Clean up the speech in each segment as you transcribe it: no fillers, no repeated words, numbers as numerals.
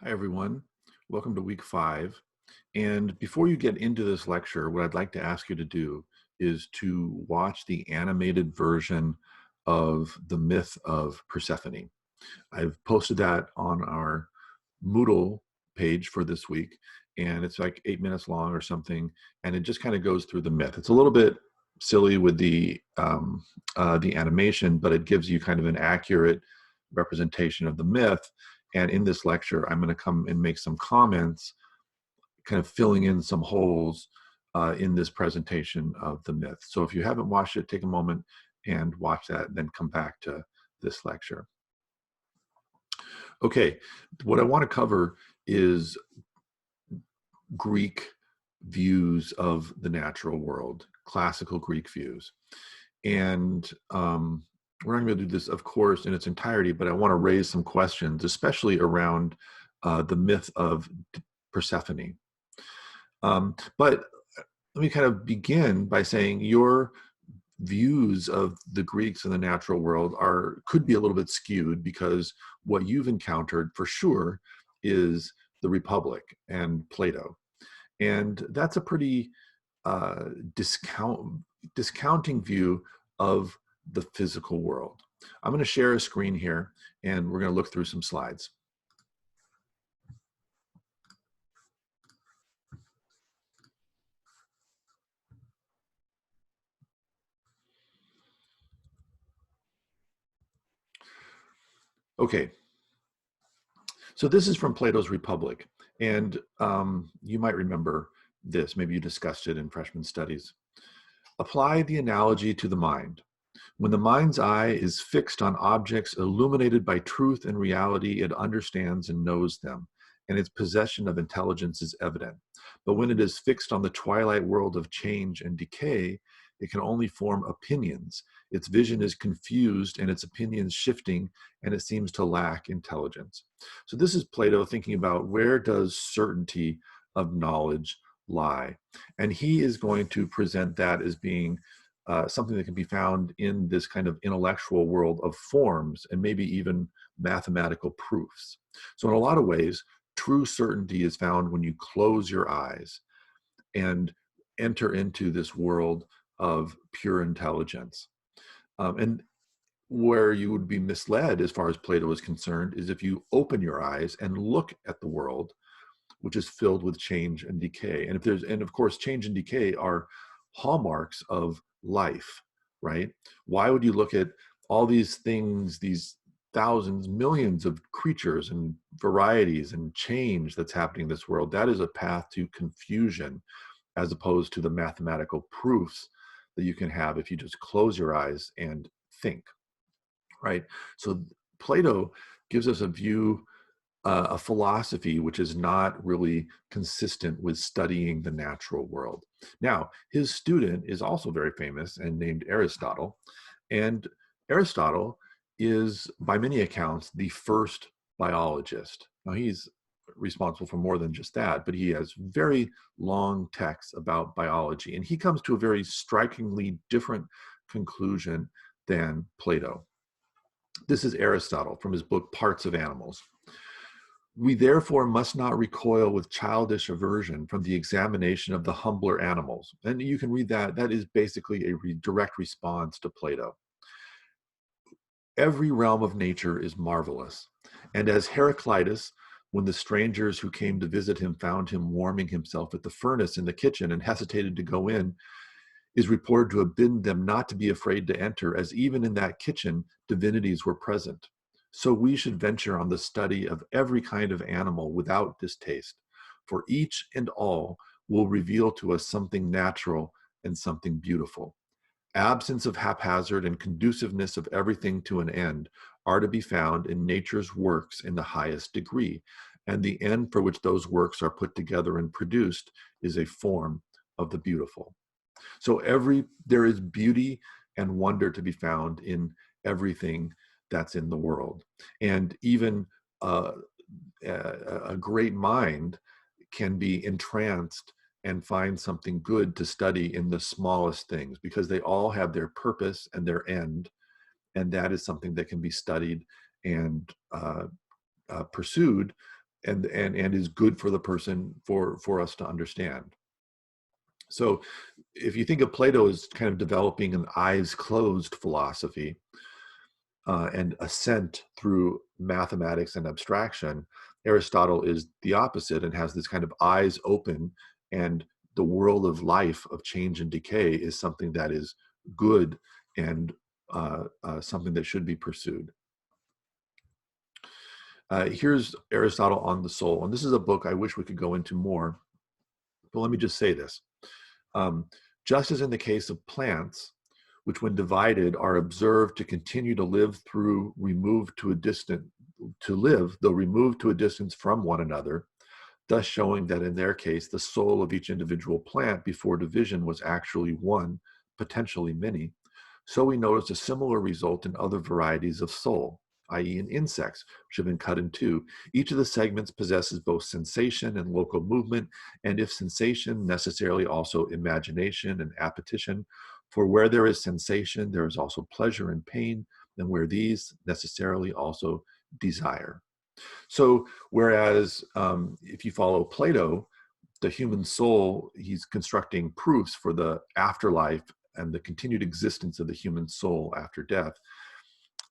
Hi, everyone. Welcome to week 5. And before you get into this lecture, what I'd like to ask you to do is to watch the animated version of the Myth of Persephone. I've posted that on our Moodle page for this week, and it's like 8 minutes long or something, and it just kind of goes through the myth. It's a little bit silly with the animation, but it gives you kind of an accurate representation of the myth. And in this lecture, I'm going to come and make some comments, kind of filling in some holes in this presentation of the myth. So if you haven't watched it, take a moment and watch that, and then come back to this lecture. Okay, what I want to cover is Greek views of the natural world, classical Greek views. And we're not going to do this, of course, in its entirety, but I want to raise some questions, especially around the myth of Persephone. But let me kind of begin by saying your views of the Greeks and the natural world could be a little bit skewed, because what you've encountered for sure is the Republic and Plato. And that's a pretty discounting view of the physical world. I'm going to share a screen here, and we're going to look through some slides. Okay, so this is from Plato's Republic, and you might remember this. Maybe you discussed it in freshman studies. Apply the analogy to the mind. When the mind's eye is fixed on objects illuminated by truth and reality, it understands and knows them, and its possession of intelligence is evident. But when it is fixed on the twilight world of change and decay, it can only form opinions. Its vision is confused and its opinions shifting, and it seems to lack intelligence. So this is Plato thinking about, where does certainty of knowledge lie? And he is going to present that as being something that can be found in this kind of intellectual world of forms and maybe even mathematical proofs. So in a lot of ways, true certainty is found when you close your eyes and enter into this world of pure intelligence. And where you would be misled, as far as Plato is concerned, is if you open your eyes and look at the world, which is filled with change and decay. And of course, change and decay are hallmarks of life, right? Why would you look at all these things, these thousands, millions of creatures and varieties and change that's happening in this world? That is a path to confusion, as opposed to the mathematical proofs that you can have if you just close your eyes and think, right? So Plato gives us a view, a philosophy which is not really consistent with studying the natural world. Now, his student is also very famous and named Aristotle. And Aristotle is, by many accounts, the first biologist. Now, he's responsible for more than just that, but he has very long texts about biology. And he comes to a very strikingly different conclusion than Plato. This is Aristotle from his book, Parts of Animals. We therefore must not recoil with childish aversion from the examination of the humbler animals. And you can read that. That is basically a direct response to Plato. Every realm of nature is marvelous. And as Heraclitus, when the strangers who came to visit him found him warming himself at the furnace in the kitchen and hesitated to go in, is reported to have bidden them not to be afraid to enter, as even in that kitchen divinities were present. So we should venture on the study of every kind of animal without distaste, for each and all will reveal to us something natural and something beautiful. Absence of haphazard and conduciveness of everything to an end are to be found in nature's works in the highest degree, and the end for which those works are put together and produced is a form of the beautiful. So there is beauty and wonder to be found in everything that's in the world. And even a great mind can be entranced and find something good to study in the smallest things, because they all have their purpose and their end. And that is something that can be studied and pursued and is good for the person for us to understand. So if you think of Plato as kind of developing an eyes closed philosophy and assent through mathematics and abstraction, Aristotle is the opposite and has this kind of eyes open, and the world of life, of change and decay, is something that is good and something that should be pursued. Here's Aristotle on the soul. And this is a book I wish we could go into more, but let me just say this. Just as in the case of plants, which when divided are observed to continue to live through removed to a distant, to live, though removed to a distance from one another, thus showing that in their case, the soul of each individual plant before division was actually one, potentially many. So we notice a similar result in other varieties of soul, i.e. in insects, which have been cut in two. Each of the segments possesses both sensation and local movement, and if sensation, necessarily also imagination and appetition. For where there is sensation, there is also pleasure and pain, and where these necessarily also desire. So whereas if you follow Plato, the human soul, he's constructing proofs for the afterlife and the continued existence of the human soul after death.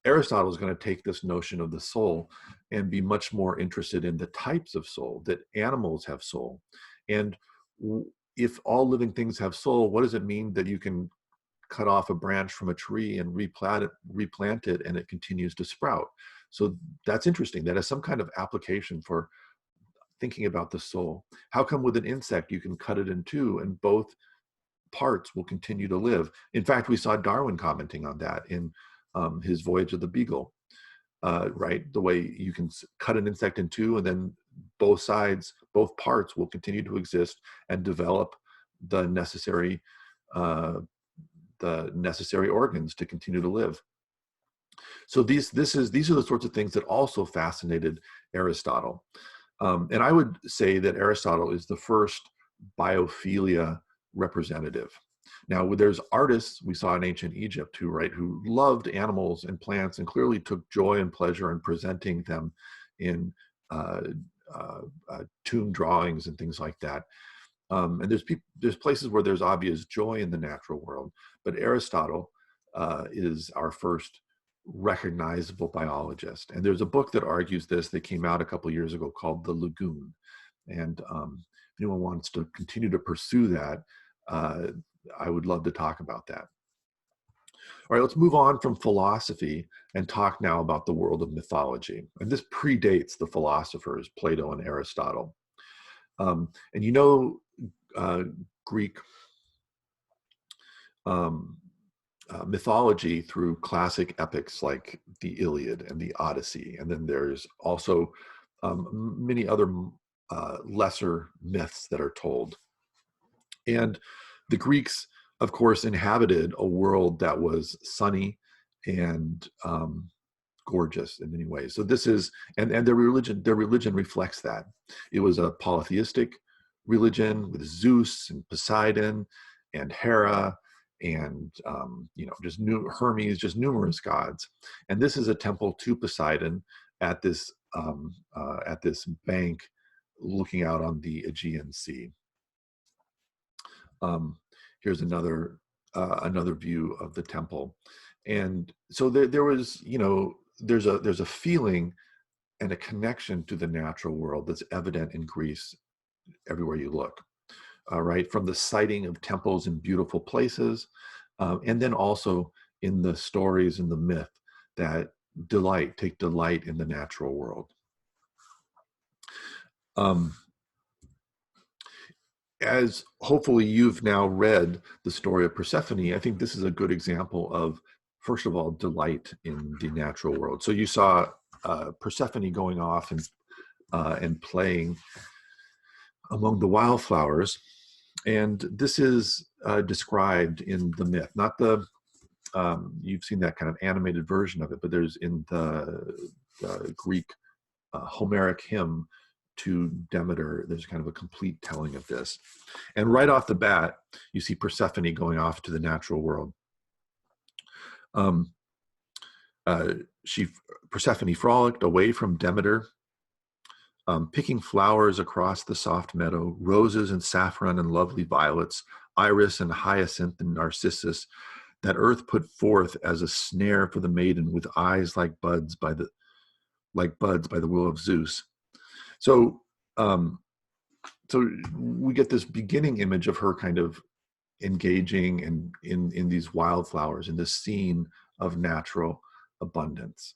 Aristotle is going to take this notion of the soul and be much more interested in the types of soul, that animals have soul. And if all living things have soul, what does it mean that you can cut off a branch from a tree and replant it and it continues to sprout? So that's interesting. That has some kind of application for thinking about the soul. How come with an insect you can cut it in two and both parts will continue to live? In fact, we saw Darwin commenting on that in his Voyage of the Beagle, right? The way you can cut an insect in two and then both sides, both parts will continue to exist and develop the necessary organs to continue to live. So these are the sorts of things that also fascinated Aristotle. And I would say that Aristotle is the first biophilia representative. Now, there's artists we saw in ancient Egypt who loved animals and plants and clearly took joy and pleasure in presenting them in tomb drawings and things like that. And there's places where there's obvious joy in the natural world, but Aristotle is our first recognizable biologist. And there's a book that argues this that came out a couple of years ago called The Lagoon. And if anyone wants to continue to pursue that, I would love to talk about that. All right, let's move on from philosophy and talk now about the world of mythology. And this predates the philosophers, Plato and Aristotle. And you know Greek mythology through classic epics like the Iliad and the Odyssey. And then there's also many other lesser myths that are told. And the Greeks, of course, inhabited a world that was sunny and gorgeous in many ways. So this is, and their religion reflects that. It was a polytheistic religion with Zeus and Poseidon and Hera and just Hermes, just numerous gods. And this is a temple to Poseidon at this bank looking out on the Aegean Sea. Here's another view of the temple. And so there was, there's a feeling and a connection to the natural world that's evident in Greece everywhere you look, right? From the sighting of temples in beautiful places, and then also in the stories and the myth that take delight in the natural world. As hopefully you've now read the story of Persephone, I think this is a good example of, first of all, delight in the natural world. So you saw Persephone going off and playing among the wildflowers, and this is described in the myth. Not the you've seen that kind of animated version of it, but there's in the Greek Homeric hymn to Demeter, there's kind of a complete telling of this. And right off the bat, you see Persephone going off to the natural world. Persephone frolicked away from Demeter picking flowers across the soft meadow, roses and saffron and lovely violets, iris and hyacinth and narcissus, that earth put forth as a snare for the maiden with eyes like buds by the will of Zeus. So, so we get this beginning image of her kind of engaging in these wildflowers, in this scene of natural abundance.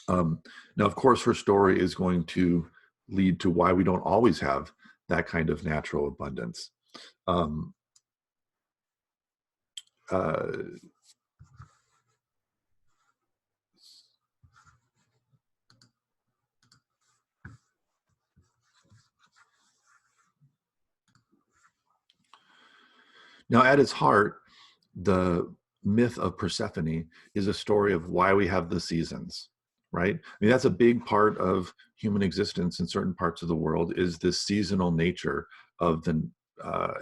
Now, of course, her story is going to lead to why we don't always have that kind of natural abundance. Um, uh, Now, at its heart, the myth of Persephone is a story of why we have the seasons, right? I mean, that's a big part of human existence in certain parts of the world, is this seasonal nature of the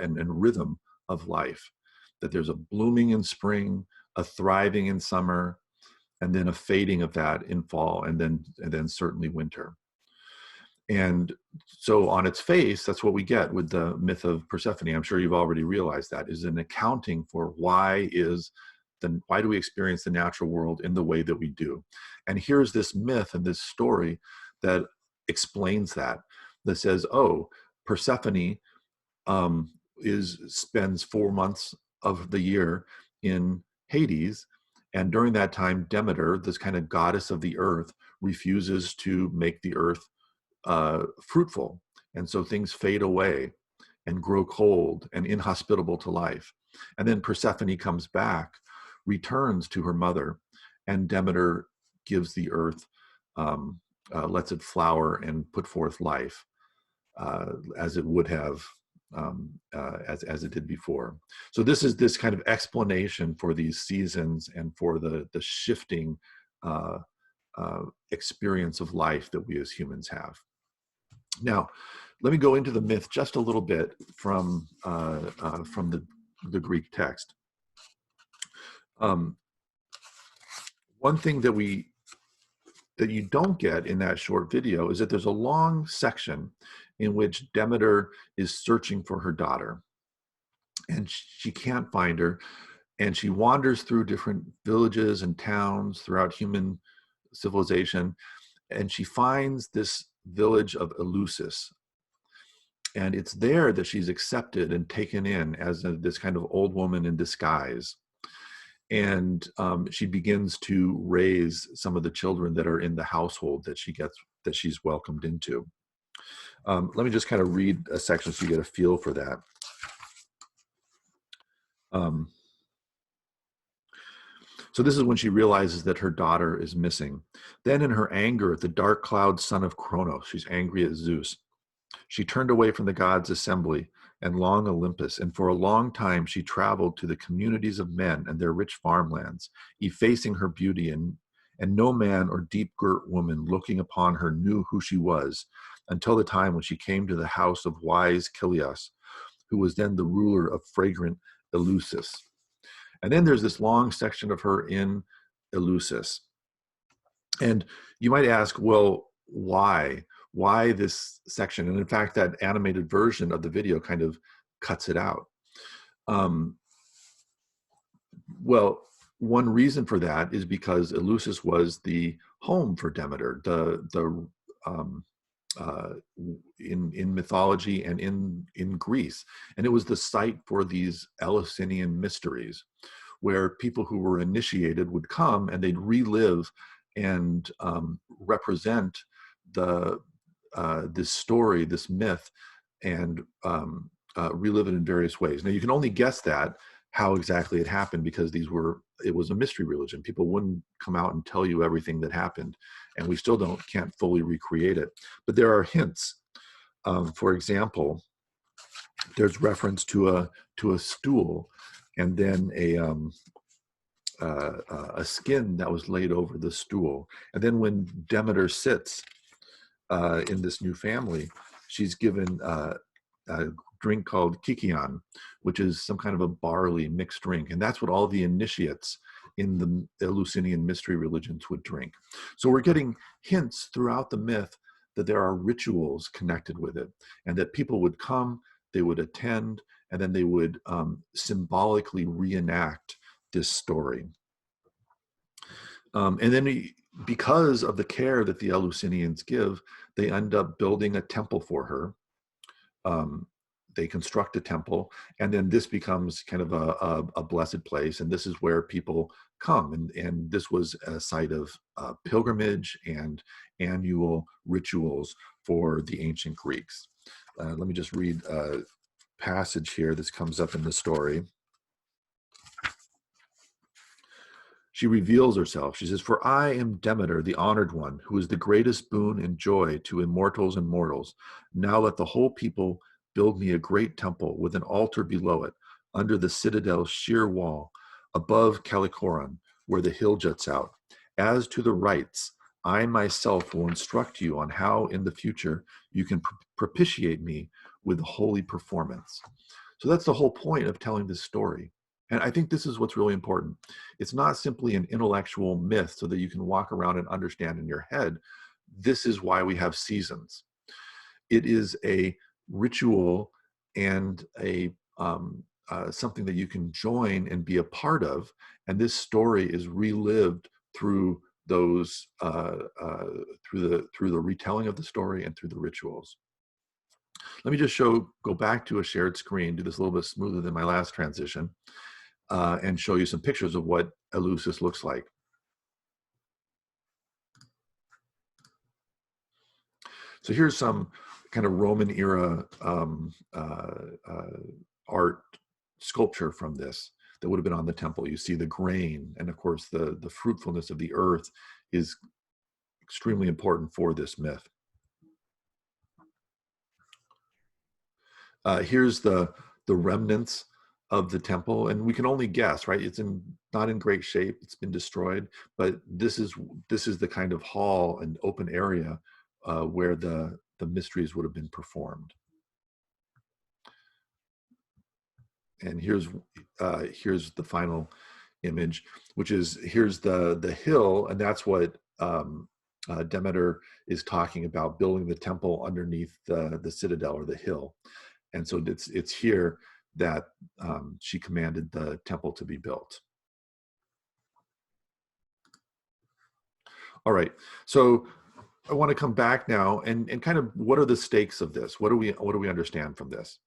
and rhythm of life. That there's a blooming in spring, a thriving in summer, and then a fading of that in fall, and then certainly winter. And so on its face, that's what we get with the myth of Persephone. I'm sure you've already realized that is an accounting for why do we experience the natural world in the way that we do. And here's this myth and this story that explains that says, oh, Persephone spends 4 months of the year in Hades. And during that time, Demeter, this kind of goddess of the earth, refuses to make the earth fruitful. And so things fade away and grow cold and inhospitable to life. And then Persephone comes back, returns to her mother, and Demeter gives the earth, lets it flower and put forth life as it would have, as it did before. So this is this kind of explanation for these seasons and for the shifting experience of life that we as humans have. Now, let me go into the myth just a little bit from the Greek text. One thing that you don't get in that short video is that there's a long section in which Demeter is searching for her daughter, and she can't find her, and she wanders through different villages and towns throughout human civilization, and she finds this village of Eleusis. And it's there that she's accepted and taken in as this kind of old woman in disguise. And she begins to raise some of the children that are in the household that she's welcomed into. Let me just kind of read a section so you get a feel for that. So this is when she realizes that her daughter is missing. Then in her anger at the dark cloud son of Cronos, she's angry at Zeus. She turned away from the gods' assembly and long Olympus, and for a long time she traveled to the communities of men and their rich farmlands, effacing her beauty, and no man or deep-girt woman looking upon her knew who she was, until the time when she came to the house of wise Kilios, who was then the ruler of fragrant Eleusis. And then there's this long section of her in Eleusis. And you might ask, well, why? Why this section? And in fact, that animated version of the video kind of cuts it out. Well, one reason for that is because Eleusis was the home for Demeter. In mythology and in Greece, and it was the site for these Eleusinian mysteries, where people who were initiated would come and they'd relive and represent this story, this myth, and relive it in various ways. Now, you can only guess that how exactly it happened, because it was a mystery religion. People wouldn't come out and tell you everything that happened, and we still can't fully recreate it. But there are hints. For example, there's reference to a stool, and then a skin that was laid over the stool. And then when Demeter sits in this new family, she's given a drink called kikion, which is some kind of a barley mixed drink. And that's what all the initiates in the Eleusinian mystery religions would drink. So we're getting hints throughout the myth that there are rituals connected with it, and that people would come, they would attend, and then they would symbolically reenact this story. And then because of the care that the Eleusinians give, they end up building a temple for her. They construct a temple, and then this becomes kind of a blessed place, and this is where people come. And this was a site of pilgrimage and annual rituals for the ancient Greeks. Let me just read a passage here. This comes up in the story. She reveals herself. She says, "For I am Demeter, the honored one, who is the greatest boon and joy to immortals and mortals. Now let the whole people build me a great temple with an altar below it, under the citadel's sheer wall, above Callicoron, where the hill juts out. As to the rites, I myself will instruct you on how in the future you can propitiate me with holy performance." So that's the whole point of telling this story. And I think this is what's really important. It's not simply an intellectual myth so that you can walk around and understand in your head. This is why we have seasons. It is a ritual and something that you can join and be a part of. And this story is relived through those through the retelling of the story and through the rituals. Let me just go back to a shared screen, do this a little bit smoother than my last transition. And show you some pictures of what Eleusis looks like. So here's some kind of Roman era art sculpture from this that would have been on the temple. You see the grain, and of course the fruitfulness of the earth is extremely important for this myth. Here's the remnants of the temple, and we can only guess, right? It's not in great shape. It's been destroyed, but this is the kind of hall and open area where the mysteries would have been performed. And here's the final image, which is here's the hill, and that's what Demeter is talking about, building the temple underneath the citadel or the hill. And so it's here that she commanded the temple to be built. All right, so I want to come back now and kind of what are the stakes of this? What do we understand from this?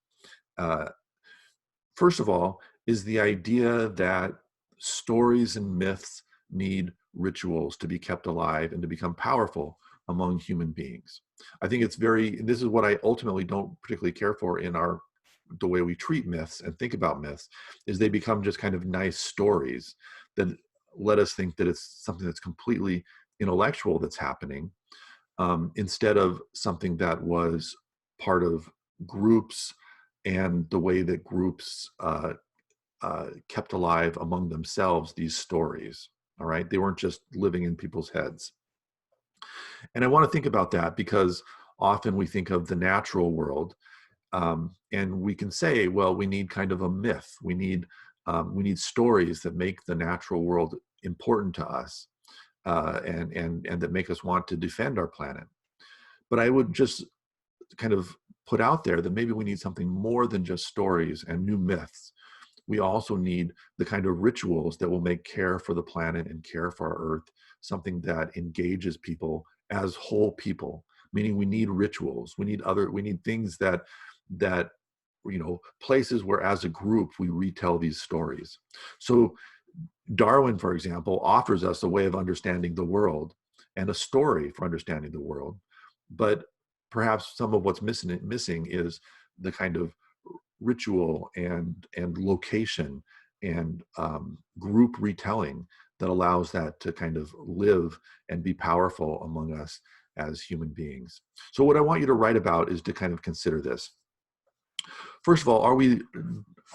First of all, is the idea that stories and myths need rituals to be kept alive and to become powerful among human beings. I think this is what I ultimately don't particularly care for in the way we treat myths and think about myths, is they become just kind of nice stories that let us think that it's something that's completely intellectual that's happening, instead of something that was part of groups and the way that groups kept alive among themselves these stories. All right, they weren't just living in people's heads. And I want to think about that because often we think of the natural world, and we can say, well, we need kind of a myth. We need stories that make the natural world important to us, and that make us want to defend our planet. But I would just kind of put out there that maybe we need something more than just stories and new myths. We also need the kind of rituals that will make care for the planet and care for our earth something that engages people as whole people, meaning we need rituals. We need things that places where as a group we retell these stories. So Darwin, for example, offers us a way of understanding the world and a story for understanding the world. But perhaps some of what's missing is the kind of ritual and location and group retelling that allows that to kind of live and be powerful among us as human beings. So what I want you to write about is to kind of consider this. First of all, are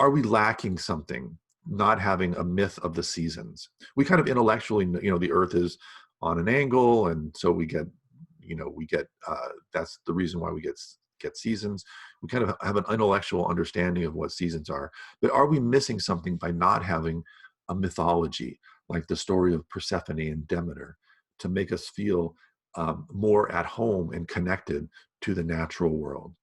we lacking something, not having a myth of the seasons? We kind of intellectually, the earth is on an angle, and so we get that's the reason why we get seasons. We kind of have an intellectual understanding of what seasons are, but are we missing something by not having a mythology like the story of Persephone and Demeter to make us feel more at home and connected to the natural world.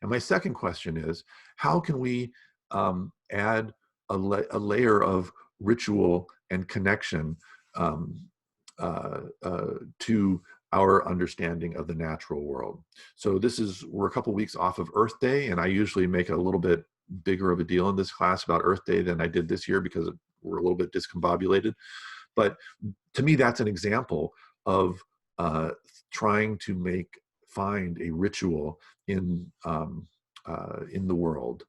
And my second question is, how can we add a layer of ritual and connection um, to our understanding of the natural world? So we're a couple weeks off of Earth Day, and I usually make it a little bit bigger of a deal in this class about Earth Day than I did this year because we're a little bit discombobulated. But to me, that's an example of trying to find a ritual in the world.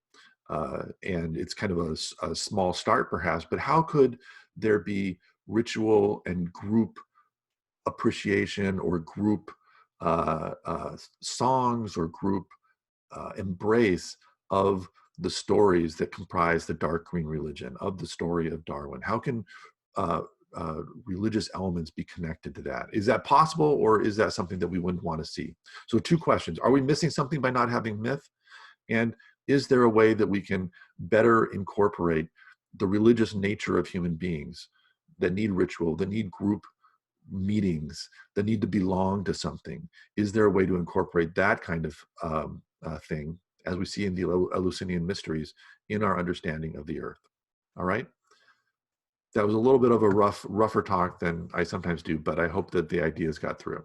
And it's kind of a small start perhaps, but how could there be ritual and group appreciation or group songs or group embrace of the stories that comprise the dark green religion, of the story of Darwin? How can uh, religious elements be connected to that? Is that possible, or is that something that we wouldn't want to see? So two questions. Are we missing something by not having myth? And is there a way that we can better incorporate the religious nature of human beings that need ritual, that need group meetings, that need to belong to something? Is there a way to incorporate that kind of thing, as we see in the Eleusinian mysteries, in our understanding of the earth? All right. That was a little bit of a rougher talk than I sometimes do, but I hope that the ideas got through.